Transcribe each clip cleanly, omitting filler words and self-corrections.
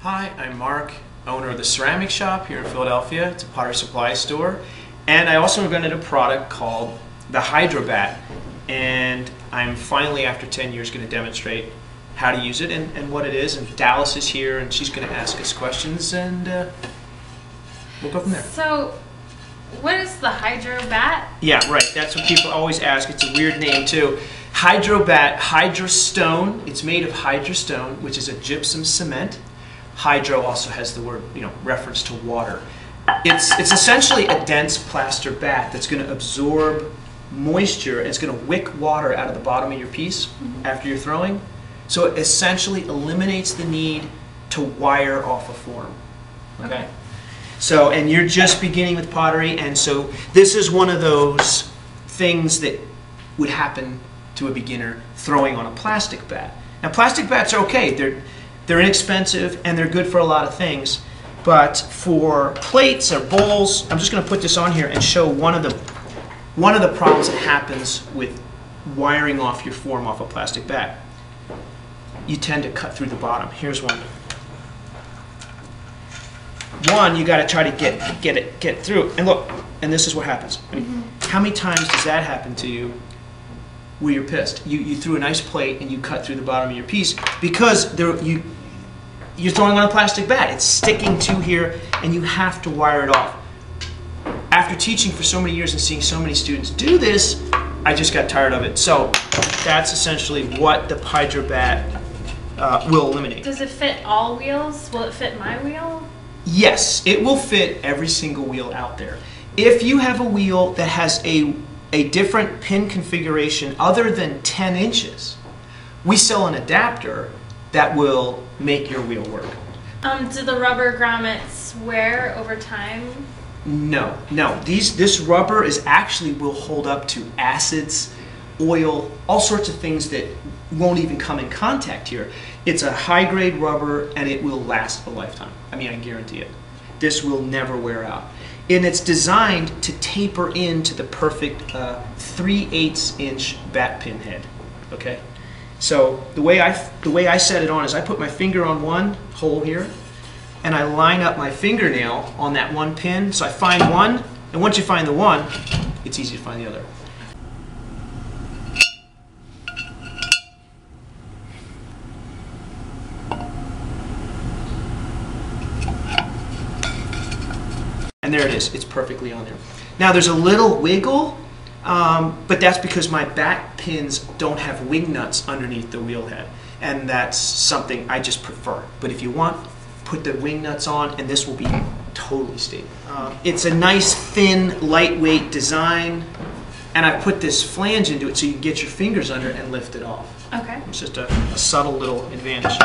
Hi, I'm Mark, owner of the ceramic shop here in Philadelphia. It's a pottery supply store. And I also invented a product called the HydroBat. And I'm finally, after 10 years, going to demonstrate how to use it and what it is. And Dallas is here and she's going to ask us questions and we'll go from there. So, what is the HydroBat? Yeah, right. That's what people always ask. It's a weird name too. HydroBat, hydrostone. It's made of hydrostone, which is a gypsum cement. Hydro also has the word, reference to water. It's essentially a dense plaster bat that's going to absorb moisture and it's going to wick water out of the bottom of your piece after you're throwing. So it essentially eliminates the need to wire off a form. Okay? So, and you're just beginning with pottery, and so this is one of those things that would happen to a beginner throwing on a plastic bat. Now, plastic bats are okay. They're inexpensive and they're good for a lot of things, but for plates or bowls, I'm just going to put this on here and show one of the problems that happens with wiring off your form off a plastic bat. You tend to cut through the bottom. Here's one. You got to try to get through. And look, and this is what happens. How many times does that happen to you where you're pissed? You threw a nice plate and you cut through the bottom of your piece because you're throwing on a plastic bat. It's sticking to here and you have to wire it off. After teaching for so many years and seeing so many students do this, I just got tired of it. So that's essentially what the HydroBat will eliminate. Does it fit all wheels? Will it fit my wheel? Yes, it will fit every single wheel out there. If you have a wheel that has a different pin configuration other than 10 inches, we sell an adapter that will make your wheel work. Do the rubber grommets wear over time? No. This rubber will hold up to acids, oil, all sorts of things that won't even come in contact here. It's a high-grade rubber and it will last a lifetime. I mean, I guarantee it. This will never wear out. And it's designed to taper into the perfect 3/8 inch bat pin head. Okay? So the way I set it on is I put my finger on one hole here and I line up my fingernail on that one pin. So I find one, and once you find the one, it's easy to find the other. And there it is. It's perfectly on there. Now there's a little wiggle, but that's because my bat pins don't have wing nuts underneath the wheel head. And that's something I just prefer. But if you want, put the wing nuts on and this will be totally stable. It's a nice, thin, lightweight design. And I put this flange into it so you can get your fingers under it and lift it off. Okay. It's just a subtle little advantage.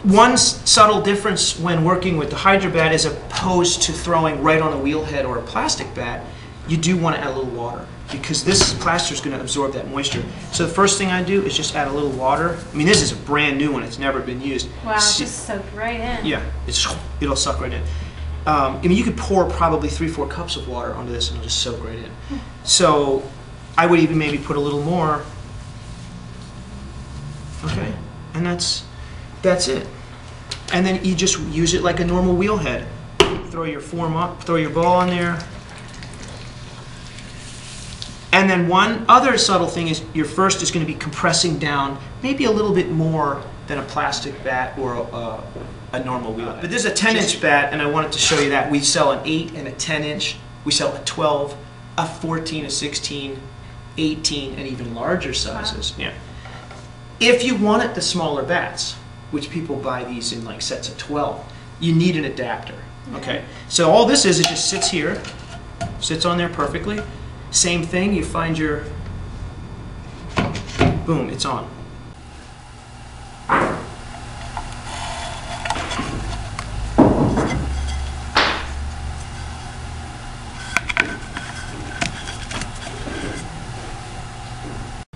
One subtle difference when working with the HydroBat as opposed to throwing right on a wheel head or a plastic bat, you do want to add a little water because this plaster is going to absorb that moisture. So the first thing I do is just add a little water. I mean, this is a brand new one. It's never been used. Wow, just soaked right in. Yeah, it'll suck right in. I mean, you could pour probably 3-4 cups of water onto this and it'll just soak right in. So I would even maybe put a little more. Okay, and that's it. And then you just use it like a normal wheel head. Throw your form up, throw your ball on there. And then one other subtle thing is your first is going to be compressing down maybe a little bit more than a plastic bat or a normal wheel. But this is a 10-inch bat, and I wanted to show you that. We sell an 8 and a 10-inch. We sell a 12, a 14, a 16, 18, and even larger sizes. Wow. Yeah. If you wanted the smaller bats, which people buy these in like sets of 12, you need an adapter. Okay. So all this is, it just sits here, sits on there perfectly. Same thing, you find your, boom, it's on.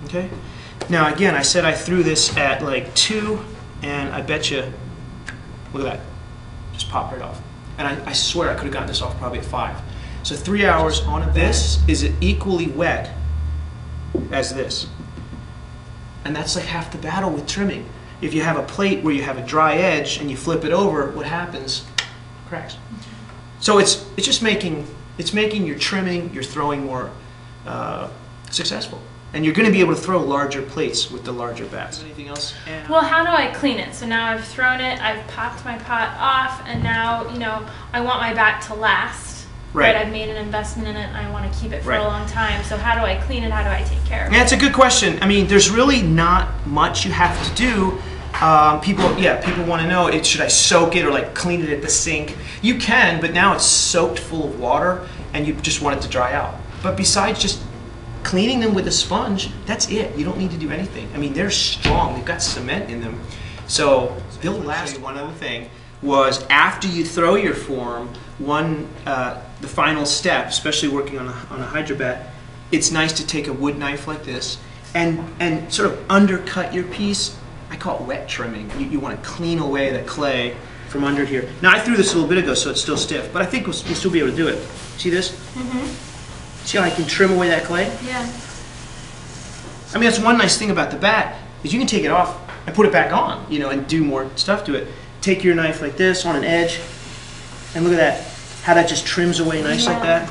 Okay. Now again, I said I threw this at like 2, and I bet you, look at that, just popped right off. And I swear I could have gotten this off probably at 5. So 3 hours on this is equally wet as this. And that's like half the battle with trimming. if you have a plate where you have a dry edge and you flip it over, what happens? Cracks. So it's just making your trimming, your throwing more successful. And you're going to be able to throw larger plates with the larger bats. Anything else? Well, how do I clean it? So now I've thrown it, I've popped my pot off, and now, you know, I want my bat to last. Right. I've made an investment in it, and I want to keep it for Right. a long time. So how do I clean it? How do I take care of it? Yeah, it's a good question. I mean, there's really not much you have to do. People want to know, should I soak it or like clean it at the sink? You can, but now it's soaked full of water, and you just want it to dry out. But besides just cleaning them with a sponge, that's it. You don't need to do anything. I mean, they're strong. They've got cement in them. So they'll last. One other thing was after you throw your form, the final step, especially working on a HydroBat, it's nice to take a wood knife like this and sort of undercut your piece. I call it wet trimming. You want to clean away the clay from under here. Now I threw this a little bit ago, so it's still stiff, but I think we'll still be able to do it. See this? Mm-hmm. See how I can trim away that clay? Yeah. I mean, that's one nice thing about the bat, is you can take it off and put it back on, you know, and do more stuff to it. Take your knife like this on an edge, and look at that, how that just trims away nice like that.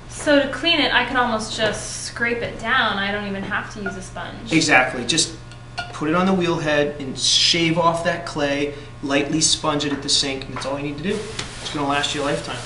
So to clean it, I can almost just scrape it down. I don't even have to use a sponge. Exactly. Just put it on the wheel head and shave off that clay, lightly sponge it at the sink, and that's all you need to do. It's going to last you a lifetime.